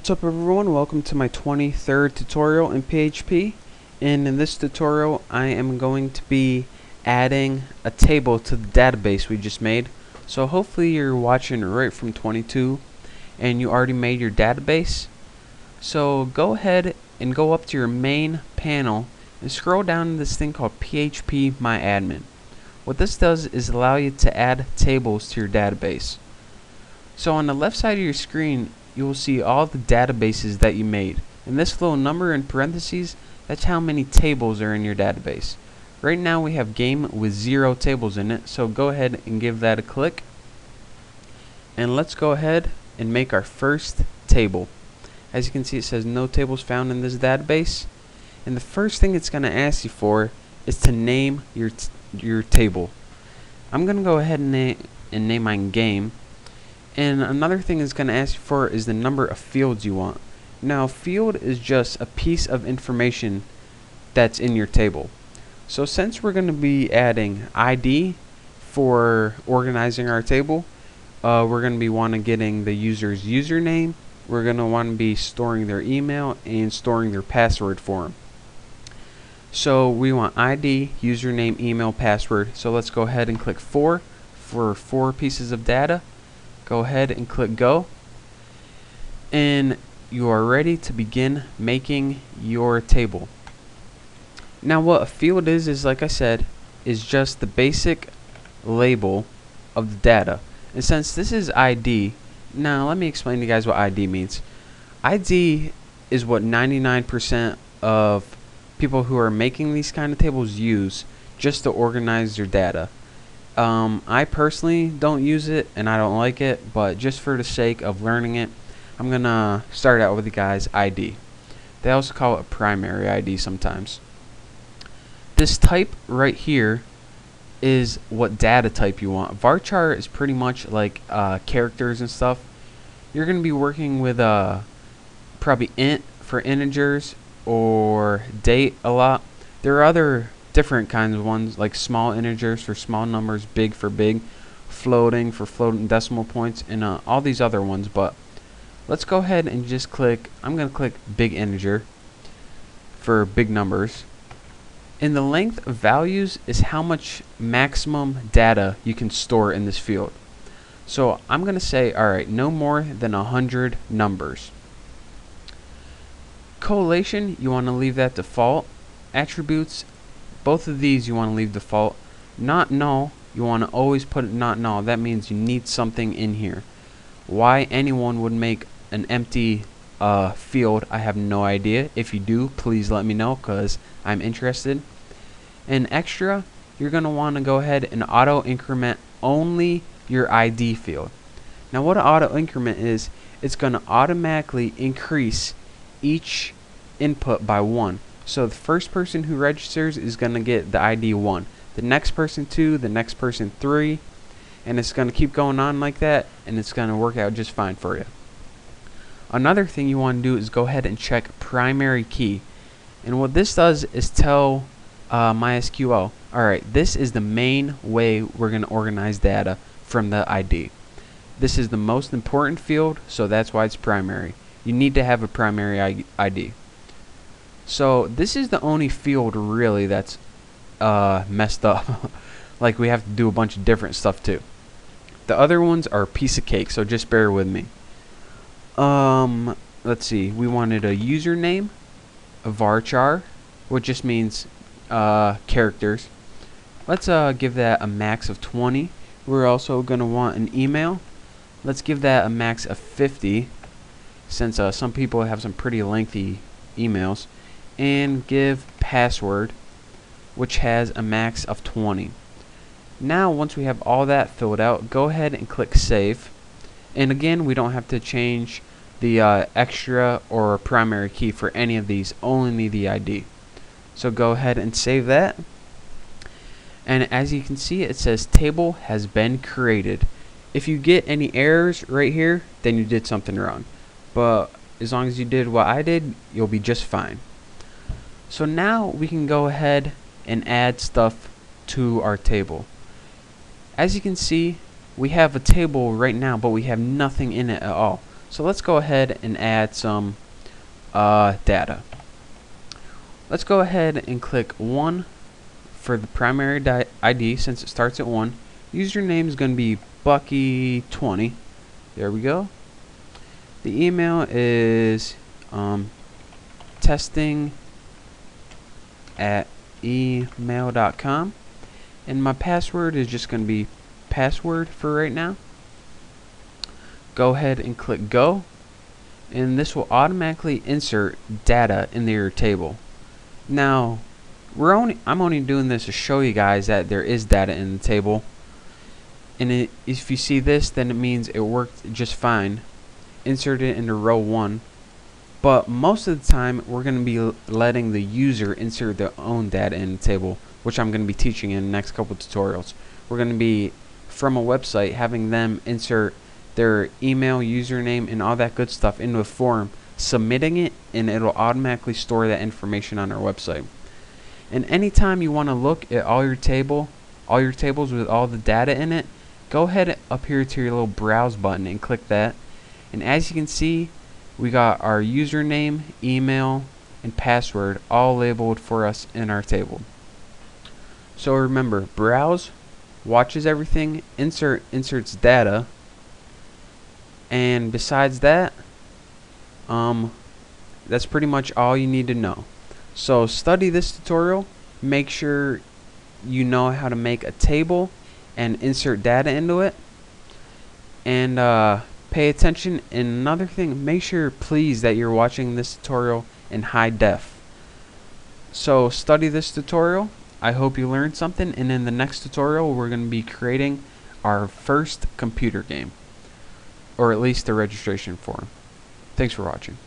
What's up everyone, welcome to my 23rd tutorial in PHP, and in this tutorial I am going to be adding a table to the database we just made. So hopefully you're watching right from 22 and you already made your database. So go ahead and go up to your main panel and scroll down to this thing called PHP MyAdmin. What this does is allow you to add tables to your database. So on the left side of your screen you will see all the databases that you made. And this little number in parentheses, that's how many tables are in your database. Right now we have game with 0 tables in it, so go ahead and give that a click. And let's go ahead and make our first table. As you can see, it says no tables found in this database. And the first thing it's going to ask you for is to name your table. I'm going to go ahead and name mine game. And another thing it's going to ask you for is the number of fields you want. Now, field is just a piece of information that's in your table. So since we're going to be adding ID for organizing our table, we're going to be getting the user's username. We're going to want to be storing their email and storing their password for them. So we want ID, username, email, password. So let's go ahead and click 4 for 4 pieces of data. Go ahead and click go, and you are ready to begin making your table. Now what a field is like I said, is just the basic label of the data. And since this is ID, now let me explain to you guys what ID means. ID is what 99% of people who are making these kind of tables use just to organize their data. I personally don't use it and I don't like it, but just for the sake of learning it, I'm gonna start out with the guys ID. They also call it primary ID sometimes. This type right here is what data type you want. Varchar is pretty much like characters and stuff. You're gonna be working with probably int for integers or date a lot. There are other different kinds of ones, like small integers for small numbers, big for big, floating for floating decimal points, and all these other ones. But let's go ahead and just click, I'm going to click big integer for big numbers. And the length of values is how much maximum data you can store in this field. So I'm going to say, alright, no more than 100 numbers. Collation, you want to leave that default. Attributes, both of these you want to leave default. Not null, you want to always put it not null. That means you need something in here. Why anyone would make an empty field, I have no idea. If you do, please let me know, because I'm interested. And extra, you're going to want to go ahead and auto increment only your ID field. Now what an auto increment is, it's going to automatically increase each input by 1. So the first person who registers is going to get the ID 1, the next person 2, the next person 3, and it's going to keep going on like that, and it's going to work out just fine for you. Another thing you want to do is go ahead and check primary key. And what this does is tell MySQL, alright, this is the main way we're going to organize data from the ID. This is the most important field, so that's why it's primary. You need to have a primary ID. So this is the only field really that's messed up. Like we have to do a bunch of different stuff too. The other ones are a piece of cake, so just bear with me. Let's see, we wanted a username, a varchar, which just means characters. Let's give that a max of 20. We're also going to want an email. Let's give that a max of 50, since some people have some pretty lengthy emails. And give password, which has a max of 20. Now once we have all that filled out, go ahead and click save. And again, we don't have to change the extra or primary key for any of these, only the ID. So go ahead and save that. And as you can see, it says table has been created. If you get any errors right here, then you did something wrong. But as long as you did what I did, you'll be just fine. So now we can go ahead and add stuff to our table. As you can see, we have a table right now, but we have nothing in it at all. So let's go ahead and add some data. Let's go ahead and click 1 for the primary ID since it starts at 1. Username is going to be Bucky20. There we go. The email is testing@email.com, and my password is just going to be password for right now. Go ahead and click go, and this will automatically insert data into your table. Now I'm only doing this to show you guys that there is data in the table, and if you see this, then it means it worked just fine. Insert it into row 1, but most of the time we're going to be letting the user insert their own data in the table, which I'm going to be teaching in the next couple tutorials. We're going to be, from a website, having them insert their email, username, and all that good stuff into a form, submitting it, and it'll automatically store that information on our website. And anytime you want to look at all your tables with all the data in it, go ahead up here to your little browse button and click that. And as you can see, we got our username, email, and password all labeled for us in our table. So remember, browse watches everything, inserts data, and besides that, that's pretty much all you need to know. So study this tutorial, make sure you know how to make a table and insert data into it, and pay attention. And another thing, make sure please that you're watching this tutorial in high def. So study this tutorial. I hope you learned something, and in the next tutorial we're going to be creating our first computer game, or at least the registration form. Thanks for watching.